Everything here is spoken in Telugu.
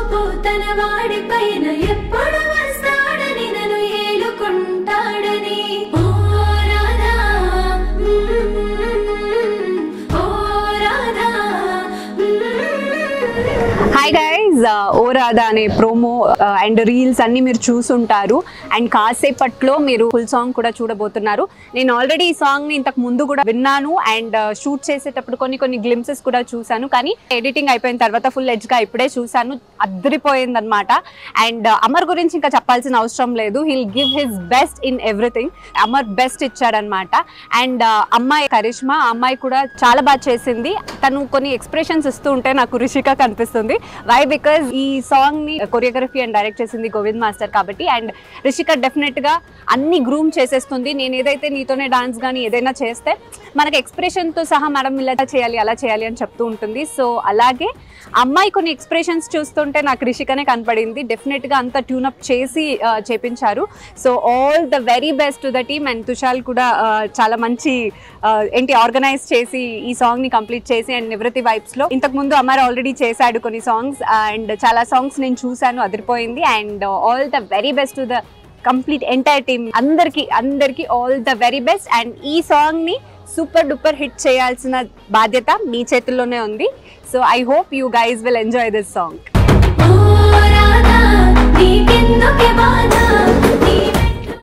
చూపు తన వాడి పైన ఎప్పుడు వస్తాడని నన్ను ఏలుకుంటాడని ఓ రాధా ఓ రాధా. హాయ్ గైస్, ఓ రాధా అనే ప్రోమో అండ్ రీల్స్ అన్ని మీరు చూసుంటారు అండ్ కాసేపట్లో మీరు ఫుల్ సాంగ్ కూడా చూడబోతున్నారు. నేను ఆల్రెడీ ఈ సాంగ్ ని ఇంతకు ముందు కూడా విన్నాను అండ్ షూట్ చేసేటప్పుడు కొన్ని గ్లింప్సెస్ కూడా చూసాను, కానీ ఎడిటింగ్ అయిపోయిన తర్వాత ఫుల్ ఎడ్జ్ గా ఇప్పుడే చూసాను. అద్దరిపోయింది అనమాట. అండ్ అమర్ గురించి ఇంకా చెప్పాల్సిన అవసరం లేదు. He'll give his best in everything. Amar best ఇచ్చాడనమాట. అండ్ అమ్మాయి కరిష్మా, ఆ అమ్మాయి కూడా చాలా బాగా చేసింది. తను కొన్ని ఎక్స్ప్రెషన్స్ ఇస్తూ ఉంటే నాకు రిషిక కనిపిస్తుంది. వై? బికాజ్ ఈ సాంగ్ ని కొరియోగ్రఫీ అండ్ డైరెక్ట్ చేసింది గోవింద్ మాస్టర్ కాబట్టి. అండ్ రిషిక డెఫినెట్ గా అన్ని గ్రూమ్ చేసేస్తుంది. నేను ఏదైతే నీతోనే డాన్స్ కానీ ఏదైనా చేస్తే మనకి ఎక్స్ప్రెషన్ తో సహా మేడం ఇలా చేయాలి అలా చేయాలి అని చెప్తూ ఉంటుంది. సో అలాగే అమ్మాయి కొన్ని ఎక్స్ప్రెషన్స్ చూస్తుంటే నాకు రిషికనే కనపడింది. డెఫినెట్ గా అంత ట్యూనప్ చేసి చేపించారు. So all the very best to the team. And Tushal కూడా చాలా మంచి ఆర్గనైజ్ చేసి ఈ సాంగ్ ని కంప్లీట్ చేసి అండ్ నివృత్తి వైబ్స్ లో ఇంతకు ముందు అమర్ ఆల్రెడీ చేశాడు కొన్ని సాంగ్స్ అండ్ చాలా సాంగ్స్ నేను చూసాను, అదిరిపోయింది. And all the very best to the complete entire team. అందరికి all the very best. And ఈ సాంగ్ ని సూపర్ డూపర్ హిట్ చేయాల్సిన బాధ్యత మీ చేతుల్లోనే ఉంది. So I hope you guys will enjoy this song.